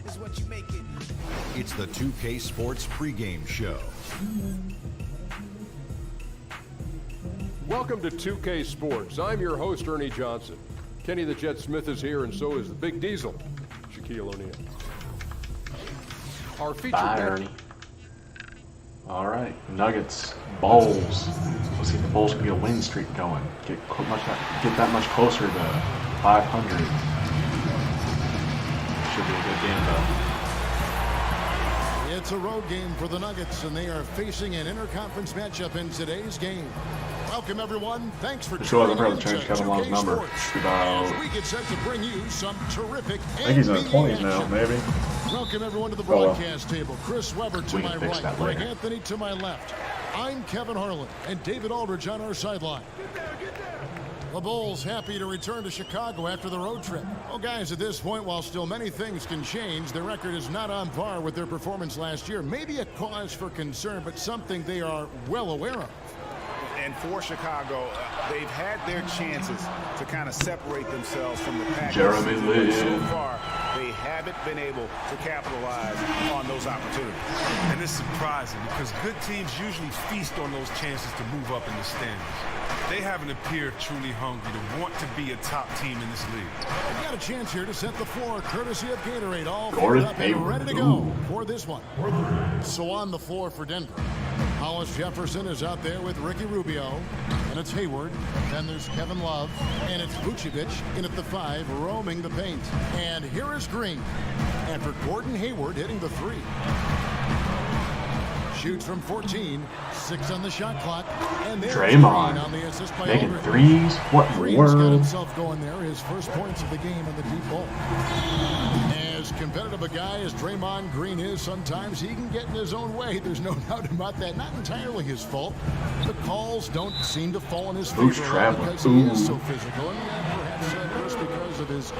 is what you make it. It's the 2K Sports pregame show. Welcome to 2K Sports. I'm your host, Ernie Johnson. Kenny the Jet Smith is here, and so is the Big Diesel, Shaquille O'Neal. Our featured Bye, Ernie. All right, Nuggets, Bulls. Let's see if the Bulls can get a win streak going. Get that much closer to 500. Should be a good game, though. It's a road game for the Nuggets, and they are facing an interconference matchup in today's game. Welcome, everyone. Thanks for tuning in to change Kevin Love's number. We get set to bring you some terrific I think he's in the 20s now, maybe. Welcome, everyone, to the broadcast table. Chris Webber to my right, Greg later. Anthony to my left. I'm Kevin Harlan, and David Aldridge on our sideline. The Bulls happy to return to Chicago after the road trip. Well, guys, at this point, while still many things can change, their record is not on par with their performance last year. Maybe a cause for concern, but something they are well aware of. And for Chicago, they've had their chances to kind of separate themselves from the pack. Jeremy Lin. So far, they haven't been able to capitalize on those opportunities. And it's surprising because good teams usually feast on those chances to move up in the standings. They haven't appeared truly hungry to want to be a top team in this league. They've got a chance here to set the floor, courtesy of Gatorade, all Gordon filled up and Hayward. ready to go for this one. So on the floor for Denver, Hollis Jefferson is out there with Ricky Rubio, and it's Hayward. Then there's Kevin Love, and it's Vucevic in at the 5, roaming the paint. And here is Green, and for Gordon Hayward hitting the 3. Shoots from 14, 6 on the shot clock, and there's Draymond on the assist by making Aldridge. threes. What in the Green's got world? himself going there, his first points of the game on the deep ball. As competitive a guy as Draymond Green is, sometimes he can get in his own way. There's no doubt about that. Not entirely his fault. The calls don't seem to fall in his favor because he is so physical, and perhaps just because of his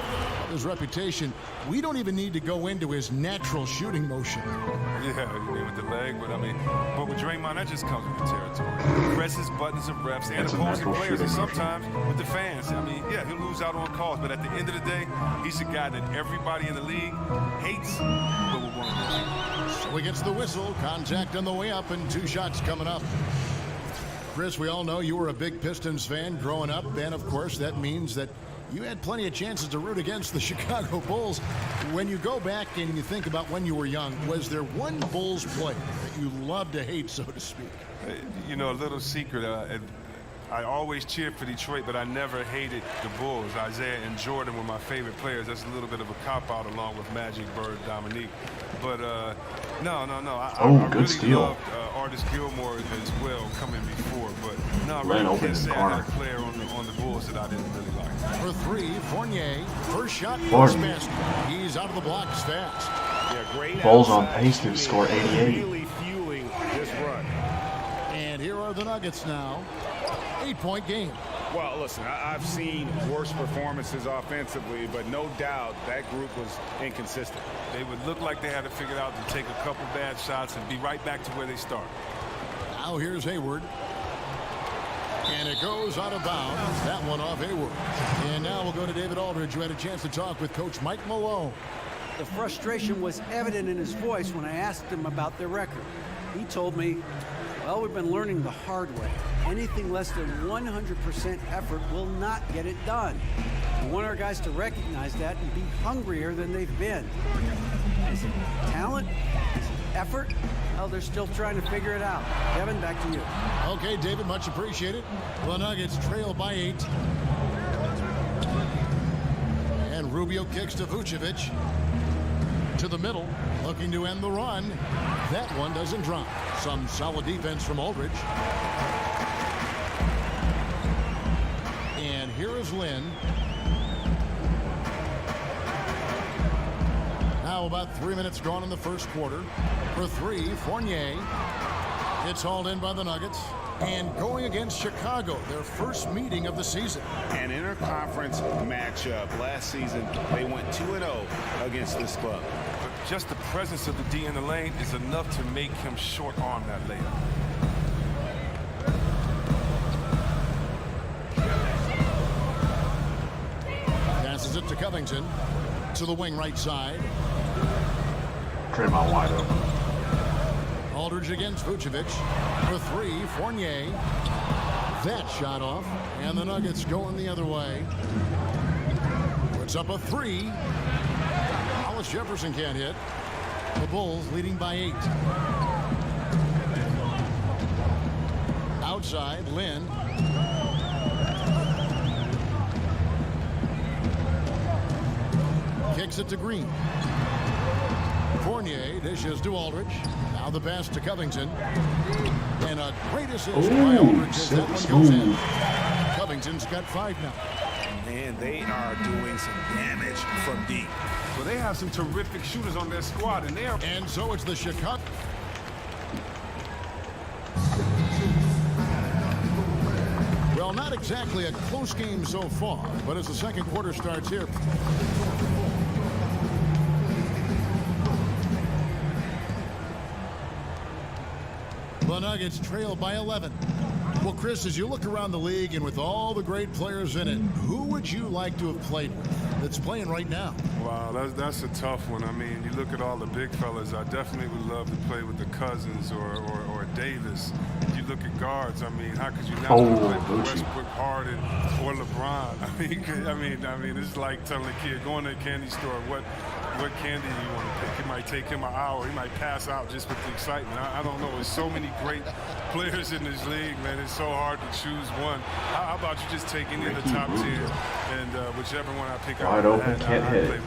reputation. We don't even need to go into his natural shooting motion. Yeah, you mean with the leg, but with Draymond, that just comes with the territory. He presses buttons of refs and opposing players, and sometimes with the fans. I mean, yeah, he'll lose out on calls, but at the end of the day, he's a guy that everybody in the league hates, but will want to win. So he gets the whistle, contact on the way up, and 2 shots coming up. Chris, we all know you were a big Pistons fan growing up, and of course that means that you had plenty of chances to root against the Chicago Bulls. When you go back and you think about when you were young, was there one Bulls player that you loved to hate, so to speak? You know, a little secret, I always cheered for Detroit, but I never hated the Bulls. Isaiah and Jordan were my favorite players. That's a little bit of a cop-out along with Magic, Bird, Dominique. But no. I really steal. loved Artis Gilmore as well coming before. But no, I Len really open can't in say the I had corner. a player on the Bulls that I didn't really like. For 3, Fournier, first shot, first basket. He's out of the blocks fast. Yeah, great. Bulls on pace to score 88. Really fueling this run. And here are the Nuggets now. 8-point game. Well, listen, I've seen worse performances offensively, but no doubt that group was inconsistent. They would look like they had it figured out to take a couple bad shots and be right back to where they started. Now here's Hayward. And it goes out of bounds. That one off Hayward. And now we'll go to David Aldridge, who had a chance to talk with Coach Mike Malone. The frustration was evident in his voice when I asked him about their record. He told me, well, we've been learning the hard way. Anything less than 100% effort will not get it done. We want our guys to recognize that and be hungrier than they've been. Is it talent? Is it effort? Well, they're still trying to figure it out. Kevin, back to you. Okay, David, much appreciated. The Nuggets trail by 8. And Rubio kicks to Vucevic. To the middle, looking to end the run. That one doesn't drop. Some solid defense from Aldridge. And here is Lin. Now about 3 minutes gone in the first quarter. For 3, Fournier. It's hauled in by the Nuggets. And going against Chicago, their first meeting of the season. An interconference matchup. Last season, they went 2-0 against this club. But just the presence of the D in the lane is enough to make him short-arm that layup. Passes it to Covington. To the wing right side. Draymond wide open. Aldridge against Vucevic. For three, Fournier. That shot off, and the Nuggets going the other way. Puts up a three. Hollis Jefferson can't hit. The Bulls leading by 8. Outside, Lynn. Kicks it to Green. Fournier dishes to Aldridge. Now the pass to Covington. And a great assist by Aldridge as that one goes in. Covington's got 5 now. Man, they are doing some damage from deep. Well, they have some terrific shooters on their squad, and they are. And so it's the Chicago. Well, not exactly a close game so far, but as the second quarter starts here. The Nuggets trail by 11. Well, Chris, as you look around the league and with all the great players in it, who would you like to have played with that's playing right now? Wow, that's a tough one. I mean, you look at all the big fellas. I definitely would love to play with the Cousins or Davis. You look at guards. I mean, how could you not play with Westbrook, Harden, or LeBron? I mean, it's like telling a kid, go in to a candy store, what candy do you want to pick? It might take him an hour. He might pass out just with the excitement. I don't know. There's so many great players in this league, man. It's so hard to choose one. How about you just take any of the top 10 and whichever one I pick wide out, open, can't hit.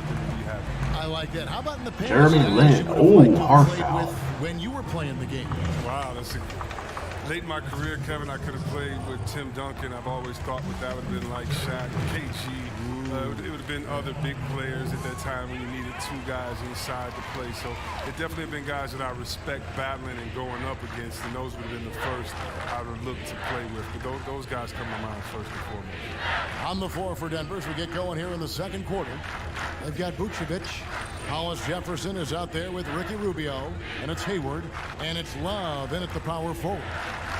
I like that. How about in the past? Jeremy Lin. Oh, hard foul. When you were playing the game. Wow, late in my career, Kevin, I could have played with Tim Duncan. I've always thought that would have been like Shaq, KG. It would have been other big players at that time when you needed 2 guys inside to play. So it definitely have been guys that I respect battling and going up against, and those would have been the first I would have looked to play with. But those guys come to mind first and foremost. On the floor for Denver as we get going here in the second quarter. They've got Vucevic. Hollis Jefferson is out there with Ricky Rubio, and it's Hayward, and it's Love in at the power forward.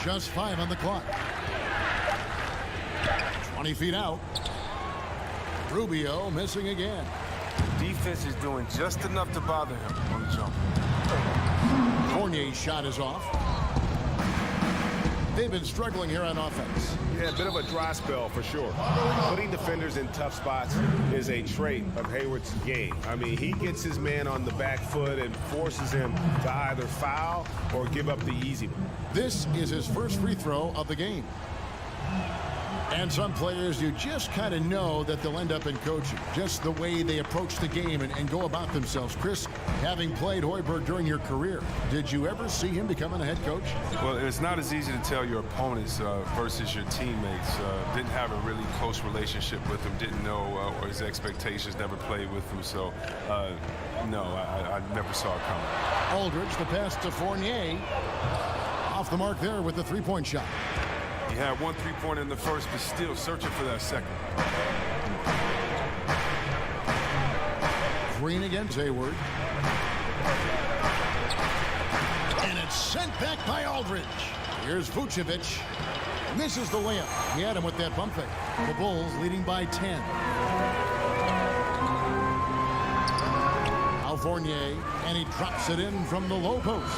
Just 5 on the clock. 20 feet out. Rubio missing again. Defense is doing just enough to bother him on the jump. Fournier's shot is off. They've been struggling here on offense. Yeah, a bit of a dry spell for sure. Putting defenders in tough spots is a trait of Hayward's game. I mean, he gets his man on the back foot and forces him to either foul or give up the easy one. This is his first free throw of the game. And some players, you just kind of know that they'll end up in coaching. Just the way they approach the game and go about themselves. Chris, having played Hoiberg during your career, did you ever see him becoming a head coach? Well, it's not as easy to tell your opponents versus your teammates. Didn't have a really close relationship with them. Didn't know or his expectations, never played with them. So, no, I never saw it coming. Aldridge, the pass to Fournier. Off the mark there with the three-point shot. He had 1 3-pointer in the first, but still searching for that second. Green against Hayward. And it's sent back by Aldridge. Here's Vucevic. Misses the layup. He had him with that bump fake. The Bulls leading by 10. Now Fournier, and he drops it in from the low post.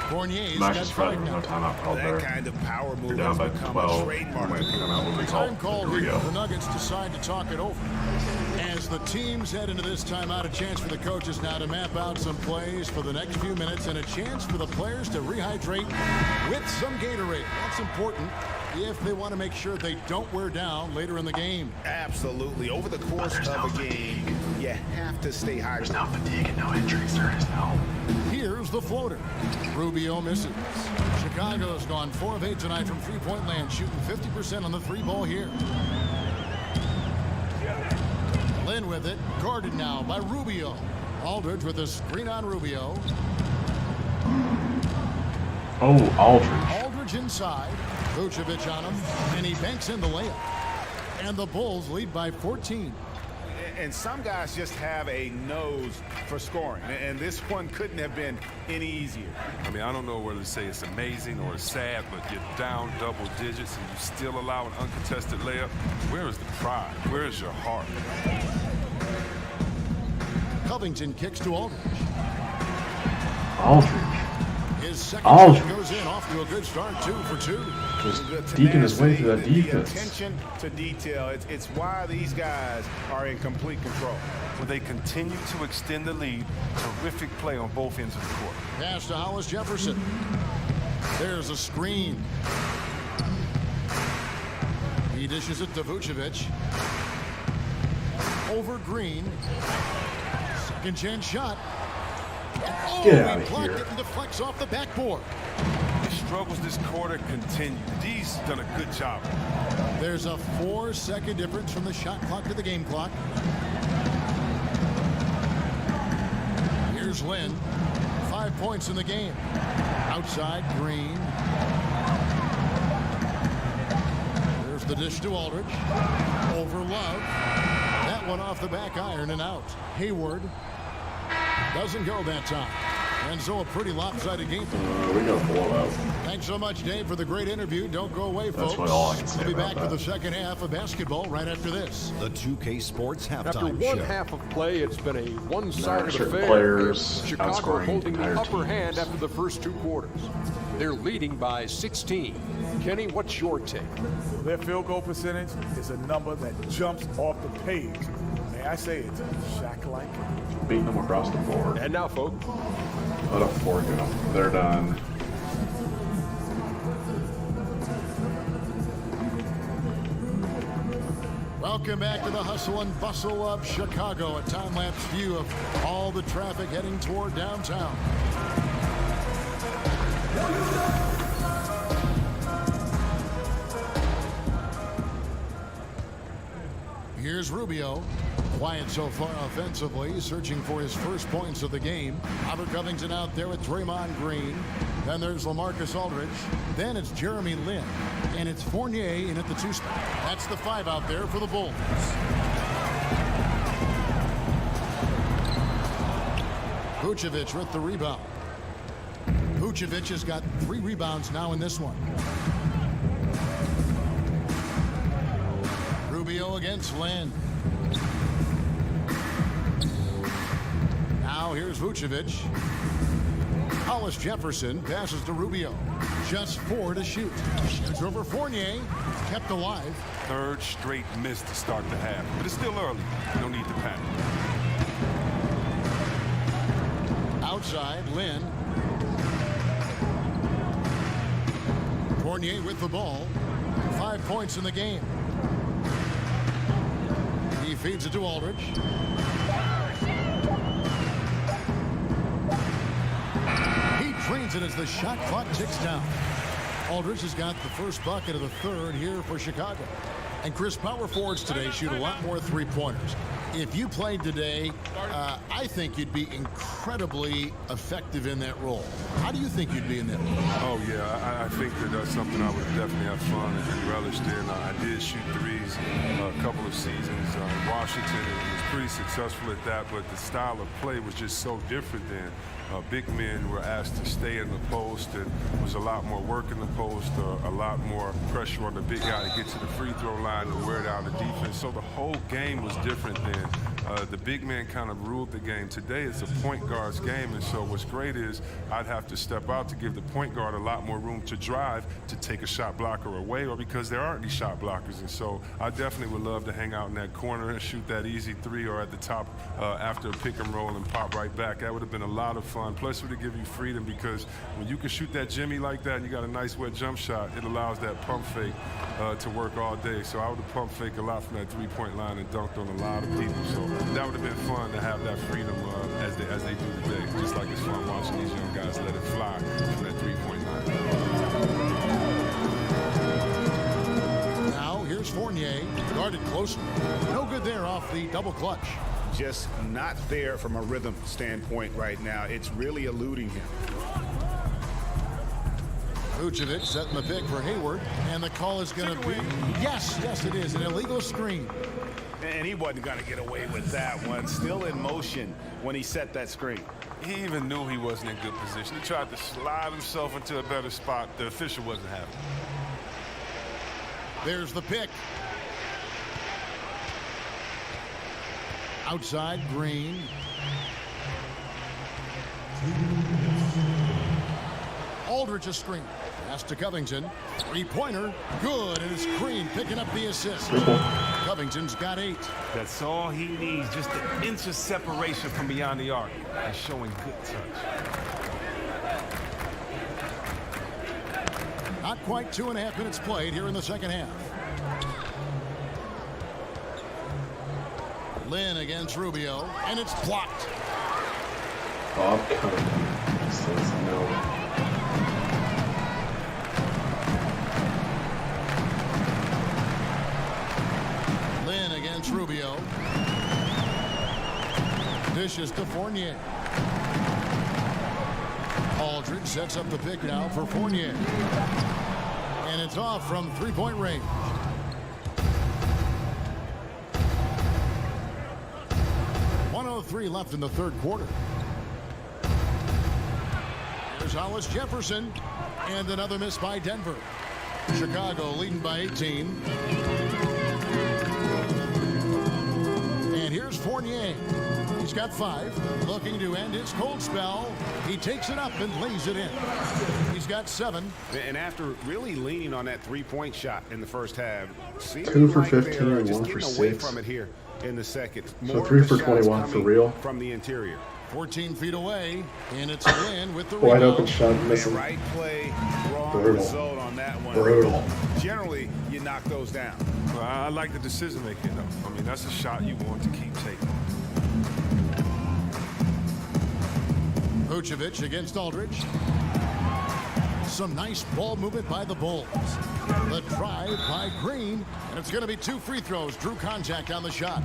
Fournier's got 5 now. That kind of power move down has by become 12. a trademark. Time call here. The Nuggets decide to talk it over. As the teams head into this timeout, a chance for the coaches now to map out some plays for the next few minutes and a chance for the players to rehydrate with some Gatorade. That's important if they want to make sure they don't wear down later in the game. Absolutely. Over the course of a game, you have to stay hydrated. There's no fatigue and no injuries. There is no. Here's the floater. Rubio misses. Chicago's gone 4 of 8 tonight from three-point land, shooting 50% on the 3-ball here. Lynn with it, guarded now by Rubio. Aldridge with a screen on Rubio. Oh, Aldridge. Aldridge inside. Vucevic on him, and he banks in the layup. And the Bulls lead by 14. And some guys just have a nose for scoring, and this one couldn't have been any easier. I mean, I don't know whether to say it's amazing or it's sad, but you're down double digits and you still allow an uncontested layup. Where is the pride? Where is your heart? Covington kicks to Aldridge. Aldridge. His second Aldridge. shot goes in, off to a good start, 2 for 2. Just deking his way through that defense. The attention to detail, it's why these guys are in complete control. When they continue to extend the lead, terrific play on both ends of the court. Pass to Hollis Jefferson. There's a screen. He dishes it to Vucevic. Over Green. Second chance shot. Oh, Get out he of blocked here. it and deflects off the backboard. The struggles this quarter continue. D's done a good job. There's a 4-second difference from the shot clock to the game clock. Here's Lynn. 5 points in the game. Outside, Green. There's the dish to Aldridge. Over Love. That one off the back iron and out. Hayward doesn't go that time. And so a pretty lopsided game. We got a blowout. Thanks so much, Dave, for the great interview. Don't go away, folks. That's all I can say We'll be about back that. with the second half of basketball right after this. The 2K Sports After Halftime one Show. half of play, it's been a one-sided certain affair. players Chicago outscoring holding the entire upper teams. hand after the first 2 quarters. They're leading by 16. Kenny, what's your take? Their field goal percentage is a number that jumps off the page. May I say it's Shaq-like? Beating them across the board. And now, folks, Let up 4 go. They're done. Welcome back to the hustle and bustle of Chicago. A time-lapse view of all the traffic heading toward downtown. Here's Rubio. Quiet so far offensively, searching for his first points of the game. Robert Covington out there with Draymond Green. Then there's LaMarcus Aldridge. Then it's Jeremy Lin. And it's Fournier in at the 2 spot. That's the 5 out there for the Bulls. Vucevic with the rebound. Vucevic has got 3 rebounds now in this one. Rubio against Lin. Now here's Vucevic. Hollis Jefferson passes to Rubio. Just 4 to shoot. It's over Fournier. Kept alive. Third straight miss to start the half. But it's still early. No need to panic. Outside, Lin. Fournier with the ball. 5 points in the game. He feeds it to Aldridge. He drains it as the shot clock ticks down. Aldridge has got the first bucket of the third here for Chicago. And Chris, power forwards today shoot a lot more 3-pointers. If you played today, I think you'd be incredibly effective in that role. How do you think you'd be in that role? Oh, yeah. I think that that's something I would definitely have fun and relished in. I did shoot threes a couple of seasons in Washington and was pretty successful at that, but the style of play was just so different then. Big men were asked to stay in the post, and was a lot more work in the post, a lot more pressure on the big guy to get to the free throw line and wear down the defense. So the whole game was different then. The big man kind of ruled the game. Today it's a point guard's game, and so what's great is I'd have to step out to give the point guard a lot more room to drive, to take a shot blocker away, or because there aren't any shot blockers. And so I definitely would love to hang out in that corner and shoot that easy 3, or at the top after a pick and roll and pop right back. That would have been a lot of fun. Plus, it would give you freedom, because when you can shoot that Jimmy like that and you got a nice wet jump shot, it allows that pump fake to work all day. So I would have pump fake a lot from that 3-point line and dunked on a lot of people. So that would have been fun to have that freedom as they do today. Just like it's fun watching these young guys let it fly from that 3-point line. Now here's Fournier, guarded closer. No good there off the double clutch. Just not there from a rhythm standpoint right now. It's really eluding him. Vucevic setting the pick for Hayward, and the call is going to be, yes, it is, an illegal screen. And he wasn't going to get away with that one. Still in motion when he set that screen. He even knew he wasn't in good position. He tried to slide himself into a better spot. The official wasn't having it. There's the pick. Outside, Green. Aldridge a screen. Pass to Covington. Three-pointer. Good. And it's Green picking up the assist. Covington's got 8. That's all he needs, just an inch of separation from beyond the arc and showing good touch. Not quite 2.5 minutes played here in the second half. Lynn against Rubio, and it's blocked. Bob Cunningham says no. Lynn against Rubio. Dishes to Fournier. Aldridge sets up the pick now for Fournier. And it's off from three-point range. .103 left in the third quarter. Here's Hollis Jefferson. And another miss by Denver. Chicago leading by 18. And here's Fournier. He's got 5. Looking to end his cold spell. He takes it up and lays it in. He's got 7. And after really leaning on that three-point shot in the first half, 2 for 15 and 1 for 6. From it here in the second. So 3 for 21 for real. From the interior. 14 feet away, and it's Lynn with the Wide rebound. open shot missing. Right play, wrong Brutal. result on that one. Brutal. Generally, you knock those down. Well, I like the decision making, though. I mean, that's a shot you want to keep taking. Vucevic against Aldridge. Some nice ball movement by the Bulls. The drive by Green, and it's going to be 2 free throws. Drew contact on the shot.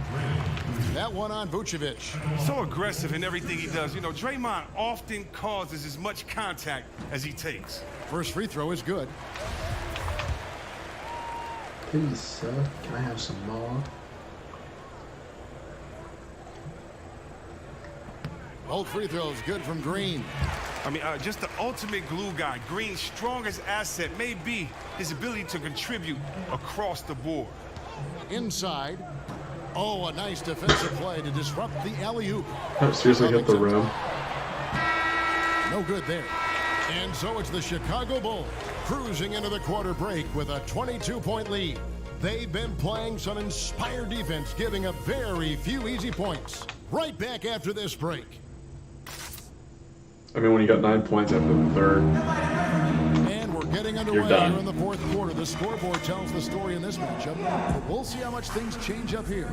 That one on Vucevic. So aggressive in everything he does. You know, Draymond often causes as much contact as he takes. First free throw is good. Please, sir, can I have some more? Both free throws good from Green. I mean, just the ultimate glue guy. Green's strongest asset may be his ability to contribute across the board. Inside. Oh, a nice defensive play to disrupt the alley-oop. Seriously hit the rim. No good there. And so it's the Chicago Bulls cruising into the quarter break with a 22-point lead. They've been playing some inspired defense, giving up very few easy points. Right back after this break. I mean, when you got 9 points after the third. And we're getting underway done. here in the fourth quarter. The scoreboard tells the story in this matchup, but we'll see how much things change up here.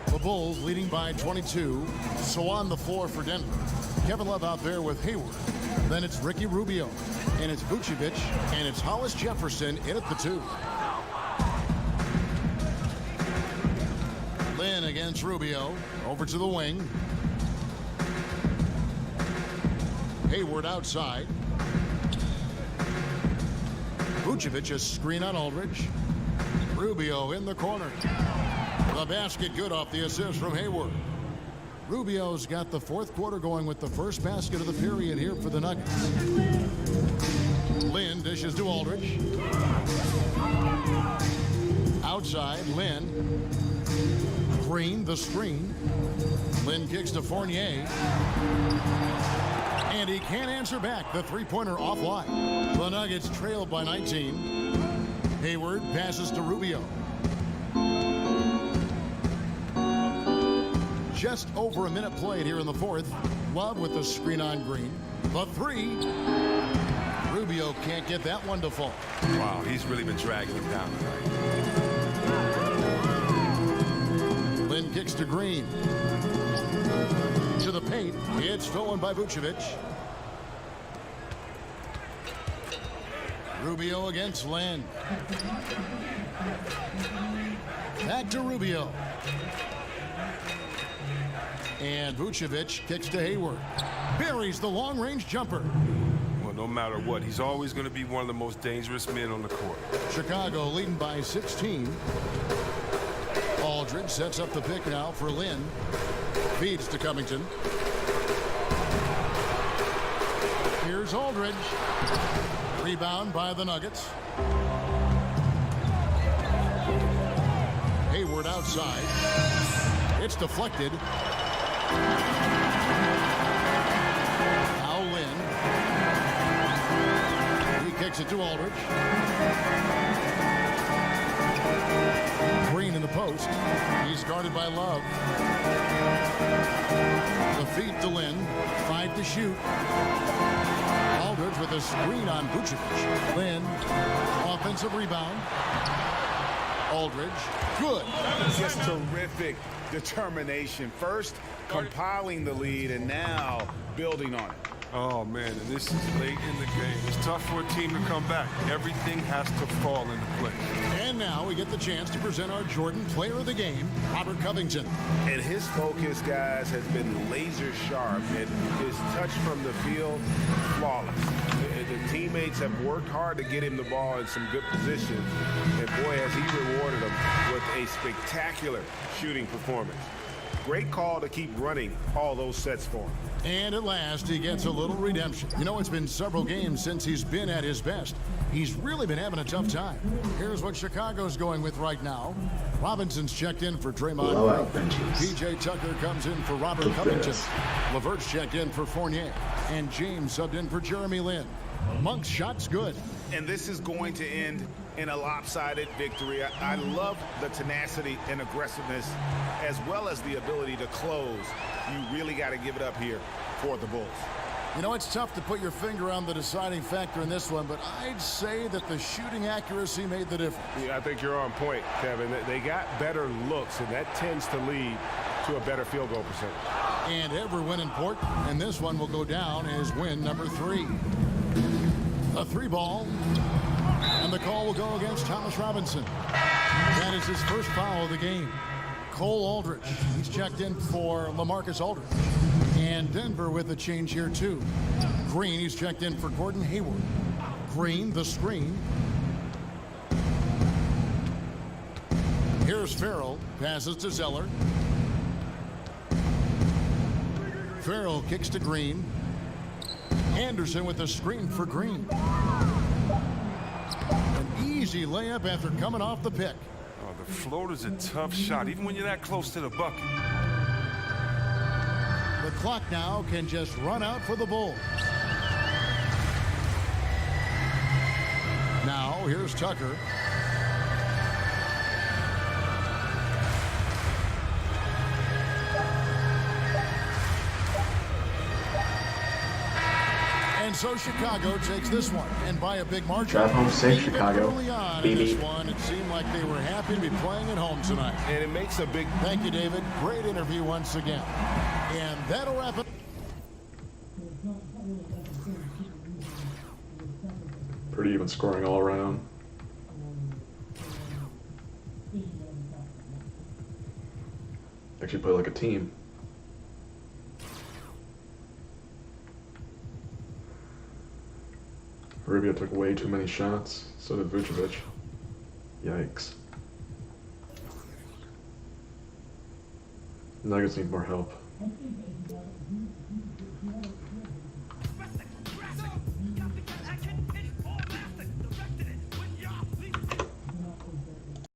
The Bulls leading by 22. So on the floor for Denver. Kevin Love out there with Hayward. Then it's Ricky Rubio. And it's Vucevic. And it's Hollis Jefferson in at the 2. Lynn against Rubio. Over to the wing. Hayward outside. Vucevic a screen on Aldridge. Rubio in the corner. The basket good off the assist from Hayward. Rubio's got the fourth quarter going with the first basket of the period here for the Nuggets. Lynn dishes to Aldridge. Outside, Lynn. Green, the screen. Lynn kicks to Fournier. And he can't answer back. The three-pointer offline. The Nuggets trailed by 19. Hayward passes to Rubio. Just over a minute played here in the fourth. Love with the screen on Green. The 3. Rubio can't get that one to fall. Wow, he's really been dragging him down tonight. Lynn kicks to Green. To the paint. It's stolen by Vucevic. Rubio against Lynn. Back to Rubio. And Vucevic kicks to Hayward. Buries the long-range jumper. Well, no matter what, he's always going to be one of the most dangerous men on the court. Chicago leading by 16. Aldridge sets up the pick now for Lynn. Feeds to Covington. Here's Aldridge. Rebound by the Nuggets. Hayward outside. deflected. Now Lynn. He kicks it to Aldridge. Green in the post. He's guarded by Love. The feed to Lynn. 5 to shoot. Aldridge with a screen on Vucevic. Lynn. Offensive rebound. Aldridge. Good. Just terrific determination. First, compiling the lead, and now building on it. Oh, man, and this is late in the game. It's tough for a team to come back. Everything has to fall into place. And now we get the chance to present our Jordan Player of the Game, Robert Covington. And his focus, guys, has been laser sharp, and his touch from the field, flawless. The teammates have worked hard to get him the ball in some good positions, and boy, has he rewarded them with a spectacular shooting performance. Great call to keep running all those sets for him. And at last, he gets a little redemption. You know, it's been several games since he's been at his best. He's really been having a tough time. Here's what Chicago's going with right now. Robinson's checked in for Draymond Green. P.J. Tucker comes in for Robert Covington. LeVert's checked in for Fournier. And James subbed in for Jeremy Lin. Monk's shot's good. And this is going to end in a lopsided victory. I love the tenacity and aggressiveness, as well as the ability to close. You really got to give it up here for the Bulls. You know, it's tough to put your finger on the deciding factor in this one, but I'd say that the shooting accuracy made the difference. Yeah, I think you're on point, Kevin. They got better looks, and that tends to lead to a better field goal percentage. And every win important, and this one will go down as win number 3. A 3-ball, and the call will go against Thomas Robinson. That is his first foul of the game. Cole Aldridge, he's checked in for LaMarcus Aldridge. And Denver with a change here too. Green, he's checked in for Gordon Hayward. Green, the screen. Here's Farrell, passes to Zeller. Farrell kicks to Green. Anderson with a screen for Green. An easy layup after coming off the pick. Oh, the floater's a tough shot, even when you're that close to the bucket. The clock now can just run out for the Bulls. Now, here's Tucker. And so Chicago takes this one, and by a big margin. Drive home safe, Even Chicago. Early on in Baby. this one, it seemed like they were happy to be playing at home tonight. And it makes a big... Thank you, David. Great interview once again. And that'll wrap it. Pretty even scoring all around. Actually play like a team. Rubio took way too many shots, so did Vucevic. Yikes. Nuggets need more help.